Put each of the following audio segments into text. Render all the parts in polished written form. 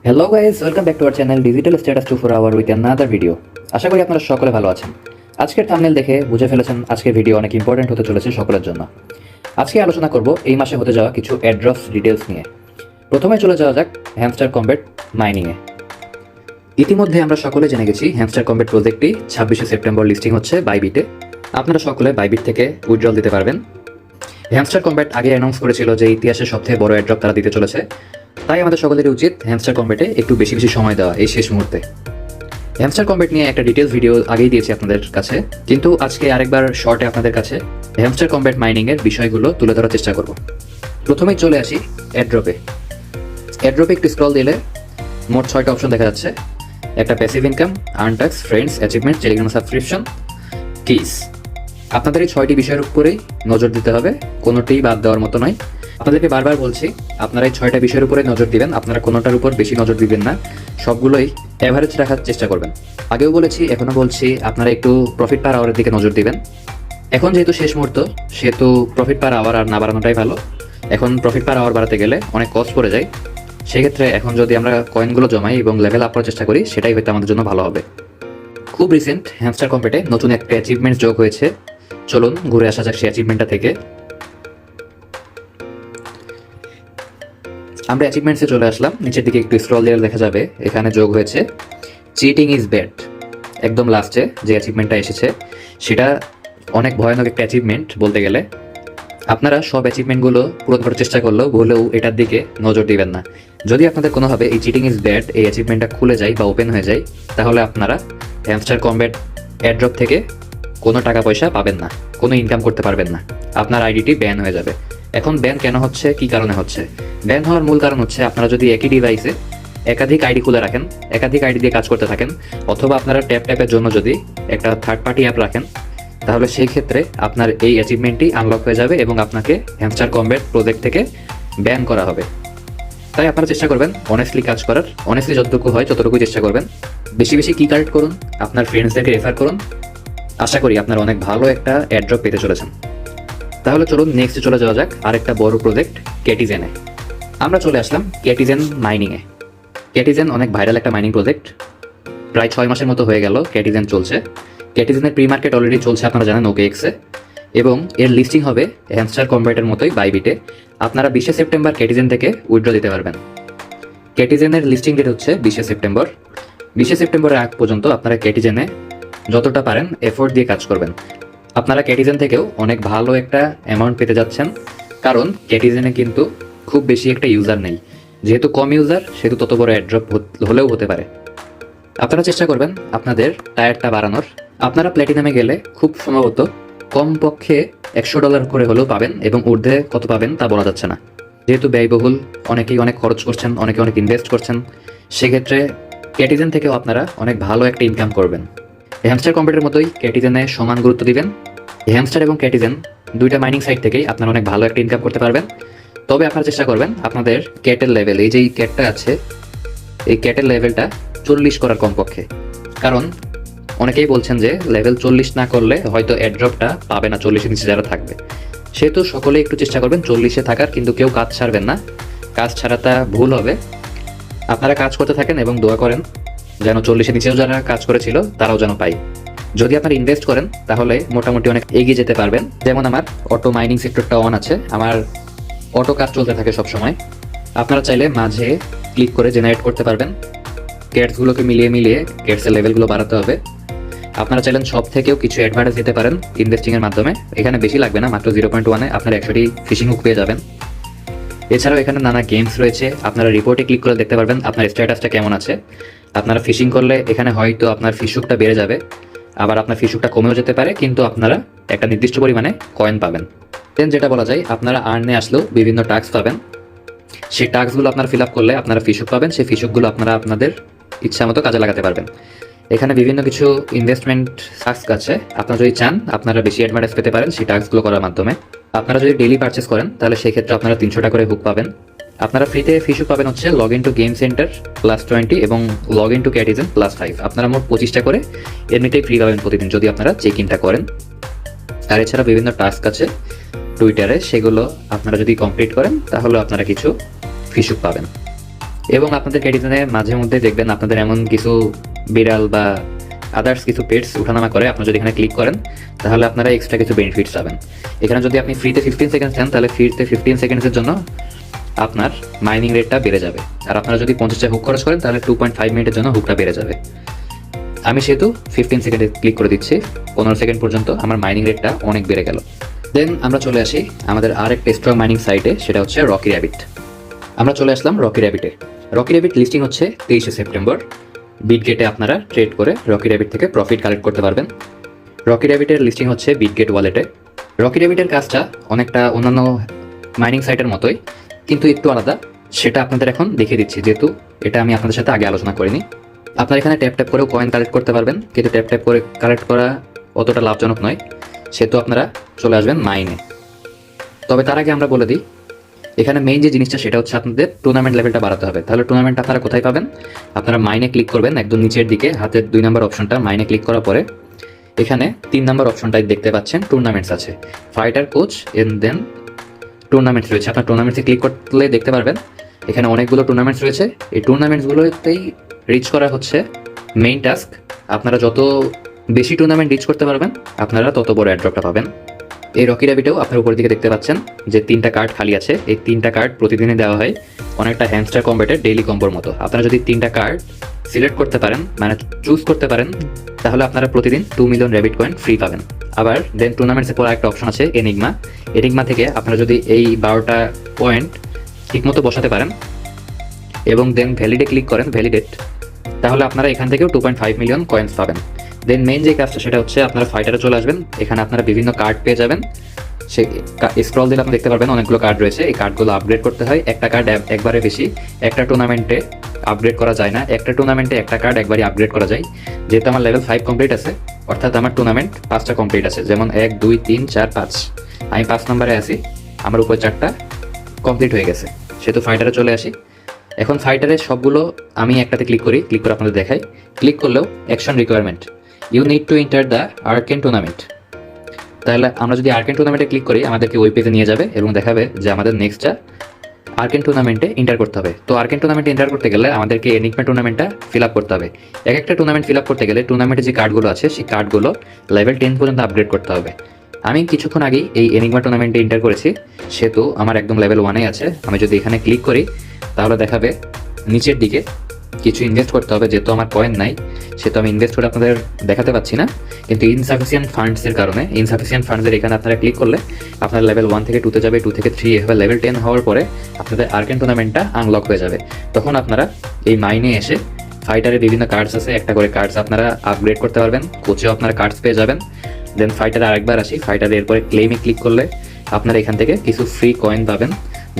Hello guys, welcome back to our channel Digital Status 24 hour with another video. আশা করি আপনারা সকলে ভালো আছেন। আজকের থাম্বনেল দেখে বুঝে ফেলেছেন আজকের ভিডিও অনেক ইম্পর্টেন্ট হতে চলেছে সকলের জন্য। আজকে আলোচনা করব এই মাসে হতে যাওয়া কিছু অ্যাড্রপস ডিটেলস নিয়ে। প্রথমে চলে যাওয়া যাক হ্যামস্টার কমব্যাট মাইনিংয়ে। ইতিমধ্যে আমরা সকলে জেনে গেছি হ্যামস্টার কমব্যাট প্রজেক্টটি 26শে সেপ্টেম্বর লিস্টিং হচ্ছে বাইবিটে। আপনারা সকলে বাইবিট থেকে উইথড্রল দিতে পারবেন। হ্যামস্টার কমব্যাট আগে অ্যানাউন্স করেছিল যে ইতিহাসের সবথেকে বড় অ্যাড্রপ তারা দিতে চলেছে, তাই আমাদের সকলেরই উচিত হ্যামস্টার কমব্যাটে একটু বেশি বেশি সময় দেওয়া এই শেষ মুহূর্তে। হ্যামস্টার কমব্যাট নিয়ে একটা ডিটেলস ভিডিও আগেই দিয়েছি আপনাদের কাছে, কিন্তু আজকে আরেকবার শর্টে আপনাদের কাছে হ্যামস্টার কমব্যাট মাইনিংয়ের বিষয়গুলো তুলে ধরার চেষ্টা করব। প্রথমেই চলে আসি অ্যাড্রপে। অ্যাড্রপে একটু স্ক্রল দিলে মোট 6টা অপশন দেখা যাচ্ছে। একটা passive income, earn tax, friends, achievement, Telegram subscription, kiss. আপনাদের এই 6টি বিষয়ের উপরেই নজর দিতে হবে, কোনোটিই বাদ দেওয়ার মতো নয়। আপনাদেরকে বারবার বলছি, আপনারা এই 6টা বিষয়ের উপরে নজর দিবেন, আপনারা কোনোটার উপর বেশি নজর দিবেন না, সবগুলোই অ্যাভারেজ রাখার চেষ্টা করবেন। আগেও বলেছি, এখনও বলছি, আপনারা একটু প্রফিট পার আওয়ারের দিকে নজর দিবেন। এখন যেহেতু শেষ মুহূর্ত, সেহেতু প্রফিট পার আওয়ার আর না বাড়ানোটাই ভালো। এখন প্রফিট পার আওয়ার বাড়াতে গেলে অনেক কস্ট পড়ে যায়। সেক্ষেত্রে এখন যদি আমরা কয়েনগুলো জমাই এবং লেভেল আপ করার চেষ্টা করি, সেটাই হয়তো আমাদের জন্য ভালো হবে। খুব রিসেন্ট হ্যামস্টার কমব্যাটে নতুন একটা অ্যাচিভমেন্ট যোগ হয়েছে। চলুন ঘুরে আসা যাক সেই অ্যাচিভমেন্টটা থেকে। আমরা অ্যাচিভমেন্টসে চলে আসলাম। নিচের দিকে একটু স্ক্রল দিলে দেখা যাবে এখানে যোগ হয়েছে চিটিং ইজ ব্যাড। একদম লাস্টে যে অ্যাচিভমেন্টটা এসেছে সেটা অনেক ভয়ানক একটা অ্যাচিভমেন্ট বলতে গেলে। আপনারা সব অ্যাচিভমেন্টগুলো পূরণ করার চেষ্টা করলেও ভুলেও এটার দিকে নজর দিবেন না। যদি আপনাদের কোনোভাবে এই চিটিং ইজ ব্যাড এই অ্যাচিভমেন্টটা খুলে যায় বা ওপেন হয়ে যায়, তাহলে আপনারা হ্যামস্টার কমব্যাট এয়ারড্রপ থেকে কোনো টাকা পয়সা পাবেন না, কোনো ইনকাম করতে পারবেন না। আপনার আইডিটি ব্যান হয়ে যাবে। এখন ব্যান কেন হচ্ছে, কি কারণে হচ্ছে? ব্যান হওয়ার মূল কারণ হচ্ছে আপনারা যদি একই ডিভাইসে একাধিক আইডি খুলে রাখেন, একাধিক আইডি দিয়ে কাজ করতে থাকেন, অথবা আপনারা ট্যাপের জন্য যদি একটা থার্ড পার্টি অ্যাপ রাখেন, তাহলে সেই ক্ষেত্রে আপনার এই অ্যাচিভমেন্টটি আনলক হয়ে যাবে এবং আপনাকে হ্যামস্টার কমব্যাট প্রজেক্ট থেকে ব্যান করা হবে। তাই আপনারা চেষ্টা করবেন অনেস্টলি কাজ করার। অনেস্টলি যতটুকু হয় ততটুকুই চেষ্টা করবেন। বেশি বেশি কি কালেক্ট করুন, আপনার ফ্রেন্ডসদেরকে রেফার করুন। আশা করি আপনারা অনেক ভালো একটা অ্যাড্রপ পেতে চলেছেন। তাহলে চলুন নেক্সটে চলে যাওয়া যাক আরেকটা বড় প্রজেক্ট ক্যাটিজেনে। আমরা চলে আসলাম ক্যাটিজেন মাইনিংয়ে। ক্যাটিজেন অনেক ভাইরাল একটা মাইনিং প্রজেক্ট। প্রায় 6 মাসের মতো হয়ে গেল ক্যাটিজেন চলছে। ক্যাটিজেনের প্রি মার্কেট অলরেডি চলছে, আপনারা জানেন, OKX-এ, এবং এর লিস্টিং হবে হ্যামস্টার কমব্যাটের মতোই বাইবিটে। আপনারা 20শে সেপ্টেম্বর ক্যাটিজেন থেকে উইথড্র দিতে পারবেন। ক্যাটিজেনের লিস্টিং ডেট হচ্ছে 20শে সেপ্টেম্বর। 20শে সেপ্টেম্বরের আগ পর্যন্ত আপনারা ক্যাটিজেনে যতটা পারেন এফোর্ট দিয়ে কাজ করবেন। আপনারা ক্যাটিজেন থেকেও অনেক ভালো একটা অ্যামাউন্ট পেতে যাচ্ছেন, কারণ ক্যাটিজেনে কিন্তু খুব বেশি একটা ইউজার নেই। যেহেতু কম ইউজার, সেহেতু তত বড় অ্যাড্রপ হলেও হতে পারে। আপনারা চেষ্টা করবেন আপনাদের টায়ারটা বাড়ানোর। আপনারা প্ল্যাটিনামে গেলে খুব সম্ভবত কমপক্ষে $100 করে হলেও পাবেন, এবং ঊর্ধ্বে কত পাবেন তা বলা যাচ্ছে না। যেহেতু ব্যয়বহুল, অনেকেই অনেক খরচ করছেন, অনেকে অনেক ইনভেস্ট করছেন, সেক্ষেত্রে ক্যাটিজেন থেকেও আপনারা অনেক ভালো একটা ইনকাম করবেন। হ্যামস্টার কমব্যাটের মতোই ক্যাটিজেনে সমান গুরুত্ব দিবেন। হ্যামস্টার এবং ক্যাটিজেন দুইটা মাইনিং সাইট থেকেই আপনারা অনেক ভালো একটা ইনকাম করতে পারবেন। তবে আপনারা চেষ্টা করবেন আপনাদের ক্যাটের লেভেল, এই যে এই ক্যাটটা আছে, এই ক্যাটের লেভেলটা 40 করার কমপক্ষে। কারণ অনেকেই বলছেন যে লেভেল 40 না করলে হয়তো অ্যাড্রপটা পাবে না 40-এর নিচে যারা থাকবে। সেহেতু সকলেই একটু চেষ্টা করবেন 40-এ থাকার, কিন্তু কেউ কাজ ছাড়বেন না। কাজ ছাড়াটা ভুল হবে। আপনারা কাজ করতে থাকেন এবং দোয়া করেন যেন 40-এর নিচেও যারা কাজ করেছিল তারাও যেন পায়। যদি আপনারা ইনভেস্ট করেন তাহলে মোটামুটি অনেক এগিয়ে যেতে পারবেন। যেমন আমার অটো মাইনিং সেক্টরটা অন আছে, আমার অটো কাজ চলতে থাকে সবসময়। আপনারা চাইলে মাঝে ক্লিক করে জেনারেট করতে পারবেন। ক্যাটসগুলোকে মিলিয়ে ক্যাটসের লেভেলগুলো বাড়াতে হবে। আপনারা চাইলেন সব থেকেও কিছু অ্যাডভান্টেজ দিতে পারেন ইনভেস্টিংয়ের মাধ্যমে। এখানে বেশি লাগবে না, মাত্র 0.1-এ আপনারা 100টি ফিশিং হুক পেয়ে যাবেন। এছাড়াও এখানে নানা গেমস রয়েছে। আপনারা রিপোর্টে ক্লিক করে দেখতে পারবেন আপনার স্ট্যাটাসটা কেমন আছে। আপনারা ফিশিং করলে এখানে হয়তো আপনার ফিশুকটা বেড়ে যাবে, আবার আপনার ফিশুকটা কমেও যেতে পারে, কিন্তু আপনারা একটা নির্দিষ্ট পরিমাণে কয়েন পাবেন। দেন যেটা বলা যায়, আপনারা আর্নে আসলেও বিভিন্ন টাস্ক পাবেন। সেই টাস্কগুলো আপনারা ফিল আপ করলে আপনারা ফিশুক পাবেন। সেই ফিশুকগুলো আপনারা আপনাদের ইচ্ছা মতো কাজে লাগাতে পারবেন। এখানে বিভিন্ন কিছু ইনভেস্টমেন্ট টাস্ক আছে। আপনারা যদি চান আপনারা বেশি অ্যাডভান্টেজ পেতে পারেন সেই টাস্কগুলো করার মাধ্যমে। আপনারা যদি ডেইলি পারচেস করেন তাহলে সেই ক্ষেত্রে আপনারা 300 টাকা করে হুক পাবেন। আপনারা ফ্রিতে ফিশুক পাবেন হচ্ছে log in to game center +20 এবং লগ ইন টু ক্যাটিজেন +5। আপনারা মোট 25টা করে এমনিতেই ফ্রি পাবেন প্রতিদিন যদি আপনারা চেক ইনটা করেন। আর এছাড়া বিভিন্ন টাস্ক আছে টুইটারে, সেগুলো আপনারা যদি কমপ্লিট করেন তাহলে আপনারা কিছু ফিশুক পাবেন। এবং আপনাদের ক্যাডিজনে মাঝে মধ্যে দেখবেন আপনাদের এমন কিছু বিড়াল বা আদার্স কিছু পেটস উঠানামা করে, আপনারা যদি এখানে ক্লিক করেন তাহলে আপনারা এক্সট্রা কিছু বেনিফিটস পাবেন। এখানে যদি আপনি ফ্রিতে 15 সেকেন্ড দেন তাহলে ফ্রিতে 15 সেকেন্ডসের জন্য আপনার মাইনিং রেটটা বেড়ে যাবে। আর আপনারা যদি 50 হুক খরচ করেন তাহলে 2.5 মিনিটের জন্য হুকটা বেড়ে যাবে। আমি সেহেতু 15 সেকেন্ডে ক্লিক করে দিচ্ছি, 15 সেকেন্ড পর্যন্ত আমার মাইনিং রেটটা অনেক বেড়ে গেল। দেন আমরা চলে আসি আমাদের আরেকটা স্ট্রং মাইনিং সাইটে, সেটা হচ্ছে রকি র্যাবিট। আমরা চলে আসলাম রকি র্যাবিটে। রকি র্যাবিট লিস্টিং হচ্ছে 23 সেপ্টেম্বর। বিটগেটে আপনারা ট্রেড করে রকি র্যাবিট থেকে প্রফিট কালেক্ট করতে পারবেন। রকি র্যাবিটের লিস্টিং হচ্ছে বিটগেট ওয়ালেটে। রকি র্যাবিটের কাজটা অনেকটা অন্যান্য মাইনিং সাইটের মতোই, কিন্তু একটু আলাদা। সেটা আপনাদের এখন দেখিয়ে দিচ্ছি, যেহেতু এটা আমি আপনাদের সাথে আগে আলোচনা করিনি। আপনারা এখানে ট্যাপ ট্যাপ করেও কয়েন কালেক্ট করতে পারবেন, কিন্তু ট্যাপ ট্যাপ করে কালেক্ট করা অতটা লাভজনক নয়, সেহেতু আপনারা চলে আসবেন মাইনে। তবে তার আগে আমরা বলে দিই, এখানে মেইন যে জিনিসটা সেটা হচ্ছে আপনাদের টুর্নামেন্ট লেভেলটা বাড়াতে হবে। তাহলে টুর্নামেন্ট আপনারা কোথায় পাবেন? আপনারা মাইনে ক্লিক করবেন, একদম নিচের দিকে হাতের 2 নম্বর অপশনটা, মাইনে ক্লিক করার পরে এখানে 3 নম্বর অপশনটাই দেখতে পাচ্ছেন, টুর্নামেন্টস আছে, fighter coach and then tournaments রয়েছে। আপনার টুর্নামেন্টসে ক্লিক করলে দেখতে পারবেন এখানে অনেকগুলো টুর্নামেন্টস রয়েছে। এই টুর্নামেন্টসগুলোতেই রিচ করা হচ্ছে মেইন টাস্ক। আপনারা যত বেশি টুর্নামেন্ট রিচ করতে পারবেন আপনারা তত বড় অ্যাড্রপটা পাবেন। এই রকি র্যাবিটেও আপনার উপর দিকে দেখতে পাচ্ছেন যে 3টা কার্ড খালি আছে। এই 3টা কার্ড প্রতিদিনই দেওয়া হয়, অনেকটা হ্যামস্টার কম্বেটের ডেইলি কম্বোর মতো। আপনারা যদি 3টা কার্ড সিলেক্ট করতে পারেন, মানে চুজ করতে পারেন, তাহলে আপনারা প্রতিদিন 2 মিলিয়ন র্যাবিট কয়েন ফ্রি পাবেন। আবার দেন টুর্নামেন্টসের পর একটা অপশন আছে এনিগমা। এনিগমা থেকে আপনারা যদি এই 12টা পয়েন্ট ঠিকমতো বসাতে পারেন এবং দেন ভ্যালিডে ক্লিক করেন, ভ্যালিডেট, তাহলে আপনারা এখান থেকেও 2.5 মিলিয়ন কয়েন্স পাবেন। দেন মেইন যে কাজটা সেটা হচ্ছে আপনারা ফাইটারে চলে আসবেন। এখানে আপনারা বিভিন্ন কার্ড পেয়ে যাবেন। সে স্ক্রল দিলে আপনি দেখতে পারবেন অনেকগুলো কার্ড রয়েছে। এই কার্ডগুলো আপগ্রেড করতে হয়। একটা কার্ড একবারে বেশি, একটা টুর্নামেন্টে আপগ্রেড করা যায় না। একটা টুর্নামেন্টে একটা কার্ড একবারই আপগ্রেড করা যায়। যেহেতু আমার লেভেল 5 কমপ্লিট আছে, অর্থাৎ আমার টুর্নামেন্ট 5টা কমপ্লিট আছে, যেমন 1 2 3 4 5, আমি 5 নম্বরে আছি, আমার উপর 4টা কমপ্লিট হয়ে গেছে। সেহেতু ফাইটারে চলে আসি। এখন ফাইটারে সবগুলো আমি একটাতে ক্লিক করি, ক্লিক করে আপনাদের দেখাই। ক্লিক করলেও action requirement, you need to enter the arcane tournament. তাহলে আমরা যদি আর্কেন টুর্নামেন্টে ক্লিক করি আমাদেরকে ওই পেজে নিয়ে যাবে এবং দেখাবে যে আমাদের নেক্সটটা আর্কেন টুর্নামেন্টে এন্টার করতে হবে। তো আর্কেন টুর্নামেন্টে এন্টার করতে গেলে আমাদেরকে এনিগমা টুর্নামেন্টটা ফিল আপ করতে হবে। এক একটা টুর্নামেন্ট ফিল আপ করতে গেলে টুর্নামেন্টে যে কার্ডগুলো আছে সেই কার্ডগুলো লেভেল 10 পর্যন্ত আপগ্রেড করতে হবে। আমি কিছুক্ষণ আগেই এই এনিগমা টুর্নামেন্টে এন্টার করেছি, সেহেতু আমার একদম লেভেল 1-এ আছে। আমি যদি এখানে ক্লিক করি তাহলে দেখাবে নিচের দিকে কিছু ইনভেস্ট করতে হবে। যেহেতু আমার কয়েন নাই সেহেতু আমি ইনভেস্ট করে আপনাদের দেখাতে পাচ্ছি না, কিন্তু ইনসাফিসিয়েন্ট ফান্ডসের কারণে, ইনসাফিসিয়েন্ট ফান্ডসের এখানে আপনারা ক্লিক করলে আপনার লেভেল 1 থেকে 2-তে যাবে, 2 থেকে 3 এভাবে লেভেল 10 হওয়ার পরে আপনাদের আর্কেন টুর্নামেন্টটা আনলক হয়ে যাবে। তখন আপনারা এই মাইনে এসে ফাইটারে বিভিন্ন কার্ডস আছে, একটা করে কার্ডস আপনারা আপগ্রেড করতে পারবেন, কোচেও আপনারা কার্ডস পেয়ে যাবেন। দেন ফাইটারে আরেকবার আসি, ফাইটারে এরপরে ক্লেমে ক্লিক করলে আপনারা এখান থেকে কিছু ফ্রি কয়েন পাবেন।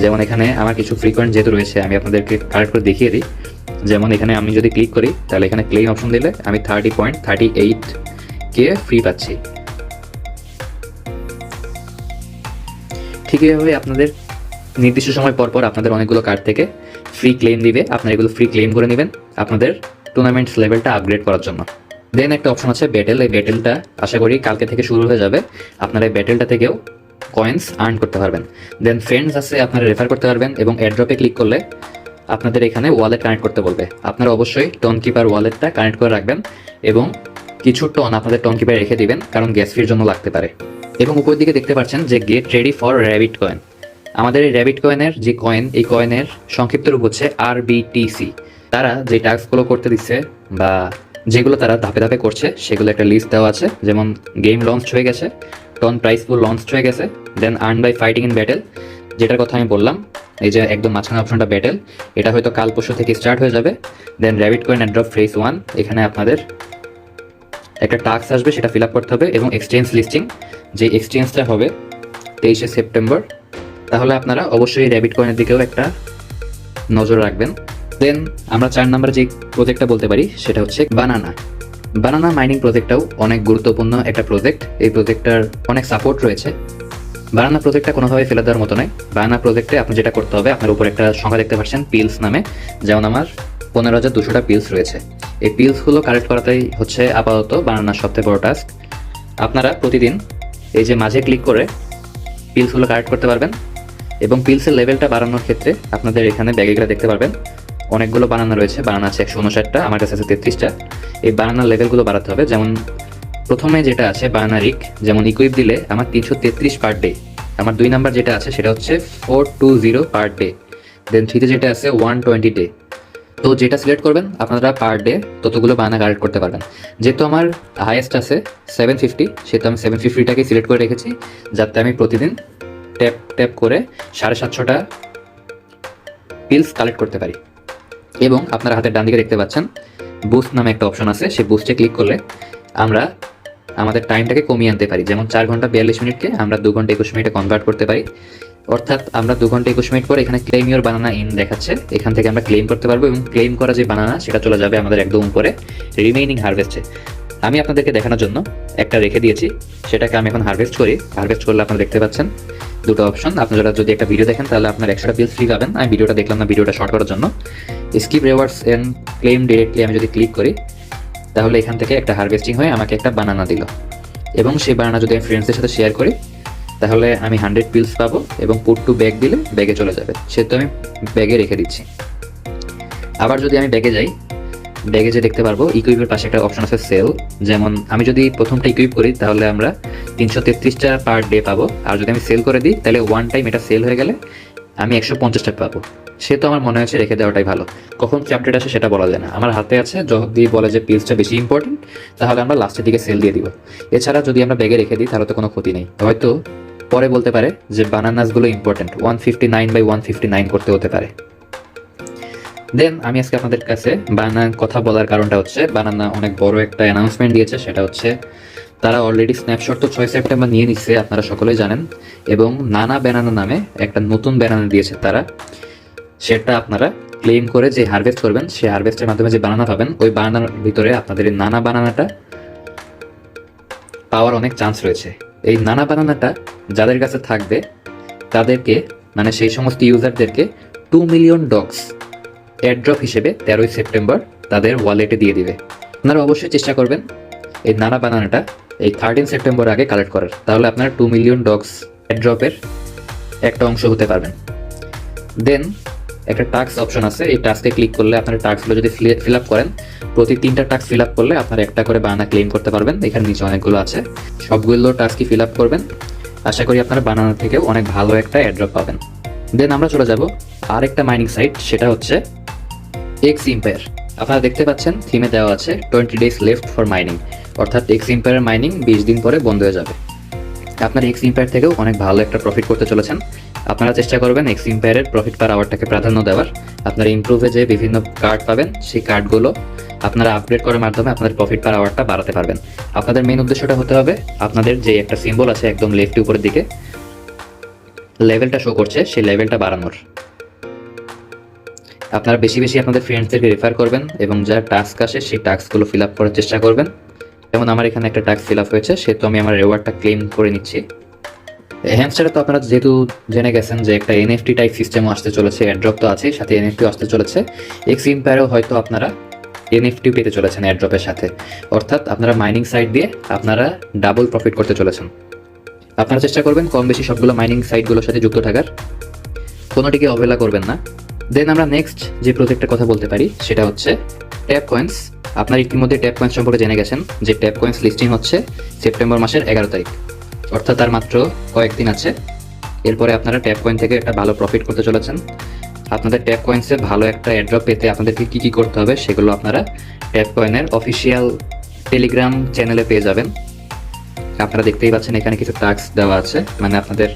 যেমন এখানে আমার কিছু ফ্রি কয়েন যেহেতু রয়েছে আমি আপনাদেরকে কালেক্ট করে দেখিয়ে দিই। যেমন এখানে আমি যদি ক্লিক করি তাহলে এখানে ক্লেম অপশন দিলে আমি 30.38K ফ্রি পাচ্ছি। ঠিক এইভাবে আপনাদের নির্দিষ্ট সময় পর পর আপনাদের অনেকগুলো কার্ড থেকে ফ্রি ক্লেম দিবে, আপনারা এগুলো ফ্রি ক্লেম করে নেবেন আপনাদের টুর্নামেন্টস লেভেলটা আপগ্রেড করার জন্য। দেন একটা অপশন আছে ব্যাটেল। এই ব্যাটেলটা আশা করি কালকে থেকে শুরু হয়ে যাবে। আপনারা এই ব্যাটেলটা থেকেও কয়েন্স আর্ন করতে পারবেন। দেন ফ্রেন্ডস আছে, আপনারা রেফার করতে পারবেন এবং এয়ারড্রপে ক্লিক করলে আপনাদের এখানে ওয়ালেট কানেক্ট করতে বলবে। আপনারা অবশ্যই টন কিপার ওয়ালেটটা কানেক্ট করে রাখবেন এবং কিছু টন আপনাদের টন কিপারে রেখে দিবেন, কারণ গ্যাস ফির জন্য লাগতে পারে। এবং উপর দিকে দেখতে পাচ্ছেন যে get ready for rabbit coin. আমাদের এই র্যাবিট কয়েনের যে কয়েন, এই কয়েনের সংক্ষিপ্ত রূপ হচ্ছে RBTC। তারা যে টাস্কগুলো করতে দিচ্ছে বা যেগুলো তারা ধাপে ধাপে করছে সেগুলো একটা লিস্ট দেওয়া আছে। যেমন গেম লঞ্চ হয়ে গেছে, টন প্রাইস পুল লঞ্চ হয়ে গেছে, then earn by fighting in battle, যেটার কথা আমি বললাম, এই যে একদম মাঝখানে অপশনটা ব্যাটেল, এটা হয়তো কাল পরশু থেকে স্টার্ট হয়ে যাবে। দেন র্যাবিট কয়েন অ্যাড্রপ ফেজ 1, এখানে আপনাদের একটা টাস্ক আসবে, সেটা ফিল আপ করতে হবে এবং এক্সচেঞ্জ লিস্টিং, যে এক্সচেঞ্জটা হবে 23 সেপ্টেম্বর। তাহলে আপনারা অবশ্যই র্যাবিট কয়েনের দিকেও একটা নজর রাখবেন। দেন আমরা 4 নম্বরে যে প্রজেক্টটা বলতে পারি সেটা হচ্ছে বানানা। বানানা মাইনিং প্রজেক্টটাও অনেক গুরুত্বপূর্ণ একটা প্রজেক্ট। এই প্রজেক্টটার অনেক সাপোর্ট রয়েছে। বানানা প্রজেক্টটা কোনোভাবে ফেলে দেওয়ার মতো নয়। বানানা প্রজেক্টে আপনি যেটা করতে হবে, আপনার উপর একটা সংখ্যা দেখতে পাচ্ছেন পিলস নামে, যেমন আমার 15,200টা পিলস রয়েছে। এই পিলসগুলো কালেক্ট করাটাই হচ্ছে আপাতত বানানার সবথেকে বড় টাস্ক। আপনারা প্রতিদিন এই যে মাঝে ক্লিক করে পিলসগুলো কালেক্ট করতে পারবেন এবং পিলসের লেভেলটা বাড়ানোর ক্ষেত্রে আপনাদের এখানে ব্যাগেগুলো দেখতে পারবেন। অনেকগুলো বানানা রয়েছে, বানানা আছে 159টা, আমার কাছে আছে 33টা। এই বানানার লেভেলগুলো বাড়াতে হবে। যেমন প্রথমে যেটা আছে বানানা রিক, যেমন ইকুইপ দিলে আমার 333 পার ডে। আমার 2 নাম্বার যেটা আছে সেটা হচ্ছে 420 পার ডে। দেন 3তে যেটা আছে 120 ডে। তো যেটা সিলেক্ট করবেন আপনারা পার ডে ততগুলো বানানা কালেক্ট করতে পারবেন। যেহেতু আমার হাইয়েস্ট আছে 750, সেহেতু আমি 750টাকে সিলেক্ট করে রেখেছি, যাতে আমি প্রতিদিন ট্যাপ ট্যাপ করে 750টা পিলস কালেক্ট করতে পারি। এবং আপনার হাতের ডান দিকে দেখতে পাচ্ছেন বুস্ট নামে একটা অপশন আছে, সেই বুস্টে ক্লিক করলে আমরা আমাদের টাইমটাকে কমিয়ে আনতে পারি। যেমন 4 ঘন্টা 42 মিনিটকে আমরা 2 ঘন্টা 21 মিনিটে কনভার্ট করতে পারি। অর্থাৎ আমরা 2 ঘন্টা 21 মিনিট পর এখানে ক্লেম ইউর বানানা ইন দেখাচ্ছে, এখান থেকে আমরা ক্লেম করতে পারবো এবং ক্লেম করা যে বানানা সেটা চলে যাবে আমাদের একদম উপরে রিমেইনিং হারভেস্টে। আমি আপনাদেরকে দেখানোর জন্য একটা রেখে দিয়েছি, সেটাকে আমি এখন হারভেস্ট করি। হারভেস্ট করলে আপনারা দেখতে পাচ্ছেন দুটো অপশন। আপনারা যদি একটা ভিডিও দেখেন তাহলে আপনার 100টা পিলস ফ্রি পাবেন। আমি ভিডিওটা দেখলাম না, ভিডিওটা শর্ট করার জন্য skip rewards and claim directly আমি যদি ক্লিক করি তাহলে এখান থেকে একটা হারভেস্টিং হয়ে আমাকে একটা বানানা দিল, এবং সেই বানানা যদি আমি ফ্রেন্ডসদের সাথে শেয়ার করি তাহলে আমি 100 পিলস পাবো এবং পুট টু ব্যাগ দিলে ব্যাগে চলে যাবে, সেহেতু আমি ব্যাগে রেখে দিচ্ছি। আবার যদি আমি ব্যাগে যাই, ব্যাগে যে দেখতে পারবো ইকুইপের পাশে একটা অপশন আছে সেল। যেমন আমি যদি প্রথমটা ইকুইপ করি তাহলে আমরা 333টা পার ডে পাবো, আর যদি আমি সেল করে দিই তাহলে ওয়ান টাইম এটা সেল হয়ে গেলে আমি 150টা পাবো। সে তো আমার মনে হচ্ছে রেখে দেওয়াটাই ভালো, কখন কি আপডেট আসে সেটা বলা যায় না। আমার হাতে আছে, যদি বলে যে পিলসটা বেশি ইম্পর্টেন্ট তাহলে আমরা লাস্টের দিকে সেল দিয়ে দিব। এছাড়া যদি আমরা ব্যাগে রেখে দিই তাহলে তো কোনো ক্ষতি নেই। হয়তো পরে বলতে পারে যে বানানাসগুলো ইম্পর্টেন্ট, 159/159 করতে হতে পারে। দেন আমি আজকে আপনাদের কাছে বানানা কথা বলার কারণটা হচ্ছে বানানা অনেক বড় একটা অ্যানাউন্সমেন্ট দিয়েছে, সেটা হচ্ছে তারা অলরেডি স্ন্যাপশট তো 6 সেপ্টেম্বর নিয়ে নিচ্ছে, আপনারা সকলেই জানেন। এবং নানা ব্যানানা নামে একটা নতুন ব্যানানা দিয়েছে তারা, সেটা আপনারা ক্লেম করে যে হারভেস্ট করবেন, সেই হারভেস্টের মাধ্যমে যে বানানা পাবেন, ওই বানানার ভিতরে আপনাদের এই নানা বানানাটা পাওয়ার অনেক চান্স রয়েছে। এই নানা বানানাটা যাদের কাছে থাকবে তাদেরকে, মানে সেই সমস্ত ইউজারদেরকে 2 মিলিয়ন ডগস এয়ারড্রপ হিসেবে 13ই সেপ্টেম্বর তাদের ওয়ালেটে দিয়ে দিবে। আপনারা অবশ্যই চেষ্টা করবেন এই নানা বানানাটা এই 13 সেপ্টেম্বর আগে কালেক্ট করার, তাহলে আপনার 2 মিলিয়ন ডগস এয়ারড্রপের একটা অংশ হতে পারবেন। দেন একটা টাস্ক অপশন আছে, এই টাস্কে ক্লিক করলে আপনার টাস্কগুলো যদি ফিল আপ করেন, প্রতি 3টা টাস্ক ফিল আপ করলে আপনার একটা করে বানানা ক্লেম করতে পারবেন। এখানে নিচে অনেকগুলো আছে, সবগুলো টাস্কই ফিল আপ করবেন। আশা করি আপনারা বানানা থেকেও অনেক ভালো একটা এয়ারড্রপ পাবেন। দেন আমরা চলে যাব আরেকটা মাইনিং সাইট, সেটা হচ্ছে এক্স ইম্পায়ার। আপনারা দেখতে পাচ্ছেন থিমে দেওয়া আছে 20 days লেফট ফর মাইনিং, অর্থাৎ এক্স ইম্পায়ারের মাইনিং 20 দিন পরে বন্ধ হয়ে যাবে। আপনার এক্স ইম্পায়ার থেকেও অনেক ভালো একটা প্রফিট করতে চলেছেন। আপনারা চেষ্টা করবেন এক্স ইম্পায়ারের প্রফিট পার আওয়ারটাকে প্রাধান্য দেওয়ার। আপনার ইমপ্রুভে যে বিভিন্ন কার্ড পাবেন, সেই কার্ডগুলো আপনারা আপগ্রেড করার মাধ্যমে আপনাদের প্রফিট পার আওয়ারটা বাড়াতে পারবেন। আপনাদের মেইন উদ্দেশ্যটা হতে হবে আপনাদের যে একটা সিম্বল আছে একদম লেফটে উপরের দিকে লেভেলটা শো করছে, সেই লেভেলটা বাড়ানোর। আপনারা বেশি বেশি আপনাদের ফ্রেন্ডসদেরকে রেফার করবেন এবং যা টাস্ক আসে সেই টাস্কগুলো ফিল আপ করার চেষ্টা করবেন। যেমন আমার এখানে একটা টাস্ক ফিল আপ হয়েছে, সেহেতু আমি আমার রেওয়ার্ডটা ক্লেম করে নিচ্ছি। হ্যামস্টারে তো আপনারা যেহেতু জেনে গেছেন যে একটা এনএফটি টাইপ সিস্টেমও আসতে চলেছে, এয়ারড্রপ তো আছেই, সাথে এনএফটিও আসতে চলেছে। এক্স ইম্পায়ারেও হয়তো আপনারা এনএফটিও পেতে চলেছেন এয়ারড্রপের সাথে, অর্থাৎ আপনারা মাইনিং সাইট দিয়ে আপনারা ডাবল প্রফিট করতে চলেছেন। আপনারা চেষ্টা করবেন কম বেশি সবগুলো মাইনিং সাইটগুলোর সাথে যুক্ত থাকার, কোনোটিকে অবহেলা করবেন না। দেন আমরা নেক্সট যে প্রজেক্টের কথা বলতে পারি সেটা হচ্ছে ট্যাপ কয়েন্স। আপনারা ইতিমধ্যে ট্যাপ কয়েন্স সম্পর্কে জেনে গেছেন যে ট্যাপ কয়েন্স লিস্টিং হচ্ছে সেপ্টেম্বর মাসের 11 তারিখ, অর্থাৎ তার মাত্র কয়েকদিন আছে। এরপরে আপনারা ট্যাপ কয়েন থেকে একটা ভালো প্রফিট করতে চলেছেন। আপনাদের ট্যাপ কয়েন্সে ভালো একটা এয়ারড্রপ পেতে আপনাদেরকে কী কী করতে হবে সেগুলো আপনারা ট্যাপ কয়েনের অফিসিয়াল টেলিগ্রাম চ্যানেলে পেয়ে যাবেন। আপনারা দেখতেই পাচ্ছেন এখানে কিছু টাস্ক দেওয়া আছে, মানে আপনাদের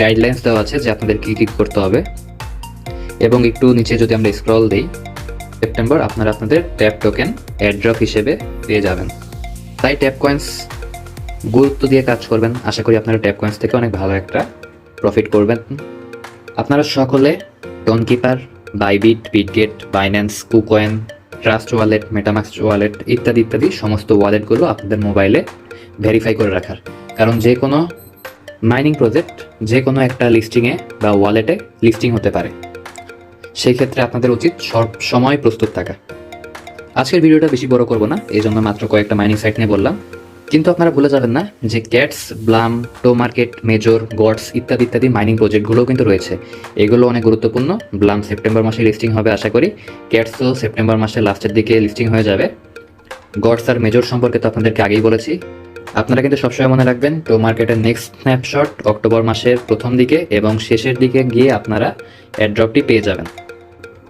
গাইডলাইন্স দেওয়া আছে যে আপনাদের কী কী করতে হবে। এবং একটু নিচে যদি আমরা স্ক্রল দিই, সেপ্টেম্বর আপনারা আপনাদের ট্যাপ টোকেন এয়ারড্রপ হিসেবে পেয়ে যাবেন। তাই ট্যাপ কয়েন্স গুরুত্ব দিয়ে কাজ করবেন। আশা করি আপনারা ট্যাপ কয়েন্স থেকে অনেক ভালো একটা প্রফিট করবেন। আপনারা সকলে Tonkeeper, Bybit, Bitget, Binance, KuCoin, Trust Wallet, MetaMask wallet ইত্যাদি ইত্যাদি সমস্ত ওয়ালেটগুলো আপনাদের মোবাইলে ভেরিফাই করে রাখার, কারণ যে কোনো মাইনিং প্রজেক্ট যে কোনো একটা লিস্টিংয়ে বা ওয়ালেটে লিস্টিং হতে পারে। সেই ক্ষেত্রে আপনাদের উচিত সব সময় প্রস্তুত থাকা। আজকের ভিডিওটা বেশি বড় করব না, এই জন্য মাত্র কয়েকটা মাইনিং সাইট নিয়ে বললাম। কিন্তু আপনারা ভুলে যাবেন না যে ক্যাটস, ব্লাম, টো মার্কেট, মেজর, গডস ইত্যাদি ইত্যাদি মাইনিং প্রজেক্টগুলোও কিন্তু রয়েছে। এগুলো অনেক গুরুত্বপূর্ণ। ব্লাম সেপ্টেম্বর মাসে লিস্টিং হবে আশা করি, ক্যাটসও সেপ্টেম্বর মাসের লাস্টের দিকে লিস্টিং হয়ে যাবে। গডস আর মেজর সম্পর্কে তো আপনাদেরকে আগেই বলেছি। আপনারা কিন্তু সবসময় মনে রাখবেন টো মার্কেটের নেক্সট স্ন্যাপশট অক্টোবর মাসের প্রথম দিকে এবং শেষের দিকে গিয়ে আপনারা এয়ারড্রপটি পেয়ে যাবেন।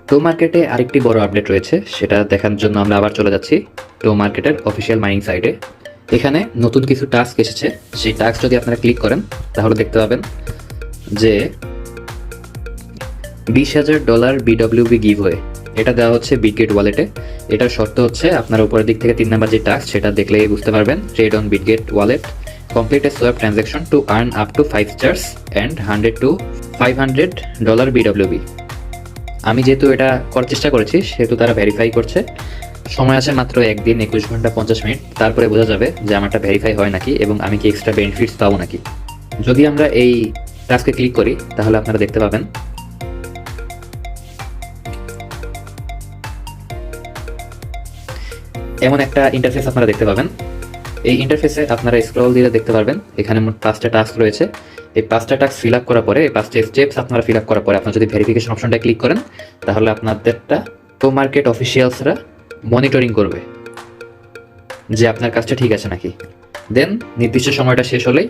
টো মার্কেটে আরেকটি বড় আপডেট রয়েছে, সেটা দেখার জন্য আমরা আবার চলে যাচ্ছি টো মার্কেটের অফিসিয়াল মাইনিং সাইটে। এখানে নতুন কিছু টাস্ক এসেছে। সেই টাস্ক যদি আপনারা ক্লিক করেন তাহলে দেখতে পাবেন যে $20,000 BWB গিভ হয়ে এটা দেওয়া হচ্ছে বিটগেট ওয়ালেটে। এটার শর্ত হচ্ছে আপনার উপরের দিক থেকে 3 নাম্বার যে টাস্ক সেটা দেখলেই বুঝতে পারবেন, trade on Bitget wallet, complete a swap transaction to earn up to 5 stars and $100 to $500 BWB। আমি যেহেতু এটা করার চেষ্টা করেছি সেহেতু তারা ভেরিফাই করছে। সময় আছে মাত্র 1 দিন 21 ঘন্টা 50 মিনিট, তারপরে বোঝা যাবে যে আমারটা ভেরিফাই হয় নাকি এবং আমি কি এক্সট্রা বেনিফিটস পাবো নাকি। যদি আমরা এই টাস্কে ক্লিক করি তাহলে আপনারা দেখতে পাবেন এমন একটা ইন্টারফেস আপনারা দেখতে পাবেন। এই ইন্টারফেসে আপনারা স্ক্রল দিয়ে দেখতে পারবেন এখানে মোট 5টা টাস্ক রয়েছে। এই 5টা টাস্ক ফিল আপ করার পরে, এই 5টা স্টেপস আপনারা ফিল আপ করার পরে আপনারা যদি ভেরিফিকেশন অপশনটা ক্লিক করেন তাহলে আপনাদেরটা টো মার্কেট অফিসিয়ালসরা মনিটরিং করবে যে আপনার কাজটা ঠিক আছে নাকি। দেন নির্দিষ্ট সময়টা শেষ হলেই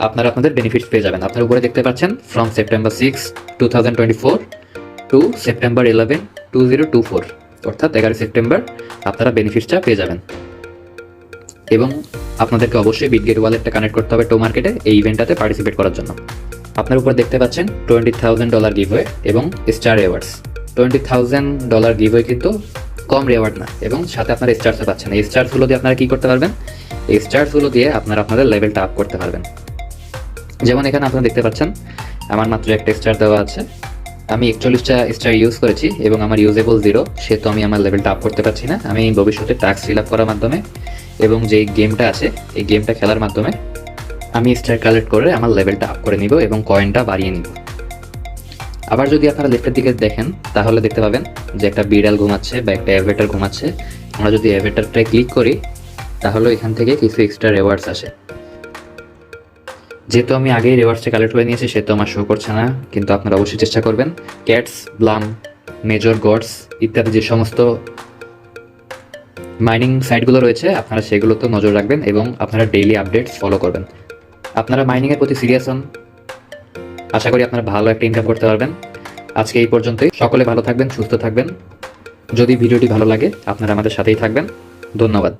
আপনারা আপনাদের বেনিফিটস পেয়ে যাবেন। আপনার উপরে দেখতে পাচ্ছেন ফ্রম সেপ্টেম্বর 6, 2024 টু সেপ্টেম্বর 11, 2024, অর্থাৎ 11 সেপ্টেম্বর আপনারা বেনিফিটসটা পেয়ে যাবেন। এবং আপনাদেরকে অবশ্যই বিটগেট ওয়ালেটটা কানেক্ট করতে হবে টো মার্কেটে এই ইভেন্টটাতে পার্টিসিপেট করার জন্য। আপনার উপর দেখতে পাচ্ছেন $20,000 গিভওয়ে এবং স্টার রিওয়ার্ডস। $20,000 গিভওয়ে কিন্তু কম রিওয়ার্ড না, এবং সাথে আপনারা স্টার্সও পাচ্ছেন। এই স্টার্সগুলো দিয়ে আপনারা কি করতে পারবেন, এই স্টার্সগুলো দিয়ে আপনারা আপনাদের লেভেলটা আপ করতে পারবেন। যেমন এখানে আপনারা দেখতে পাচ্ছেন আমার মাত্র একটা স্টার দেওয়া আছে, আমি 41টা স্টার ইউজ করেছি এবং আমার ইউজেবল 0, সেহেতু আমি আমার লেভেলটা আপ করতে পারছি না। আমি ভবিষ্যতে টাস্ক ফিল আপ করার মাধ্যমে এবং যে গেমটা আছে এই গেমটা খেলার মাধ্যমে আমি স্টার কালেক্ট করে আমার লেভেলটা আপ করে নিব এবং কয়েনটা বাড়িয়ে নিব। আবার যদি আপনারা লেফটের দিকে দেখেন তাহলে দেখতে পাবেন যে একটা বিড়াল ঘুমাচ্ছে বা একটা অ্যাভেটার ঘুমাচ্ছে। আমরা যদি অ্যাভেটারটায় ক্লিক করি তাহলে এখান থেকে কিছু এক্সট্রা রিওয়ার্ডস আসে। যেহেতু আমি আগেই রিওয়ার্ডসটা কালেক্ট করে নিয়েছি সেহেতু আমার শো করছে না, কিন্তু আপনারা অবশ্যই চেষ্টা করবেন। ক্যাটস, ব্লাম, মেজর, গডস ইত্যাদি যে সমস্ত মাইনিং সাইটগুলো রয়েছে আপনারা সেগুলোতে নজর রাখবেন এবং আপনারা ডেইলি আপডেটস ফলো করবেন। আপনারা মাইনিংয়ের প্রতি সিরিয়াস হন, আশা করি আপনারা ভালো একটা ইনকাম করতে পারবেন। আজকে এই পর্যন্তই। সকলে ভালো থাকবেন, সুস্থ থাকবেন। যদি ভিডিওটি ভালো লাগে আপনারা আমাদের সাথেই থাকবেন। ধন্যবাদ।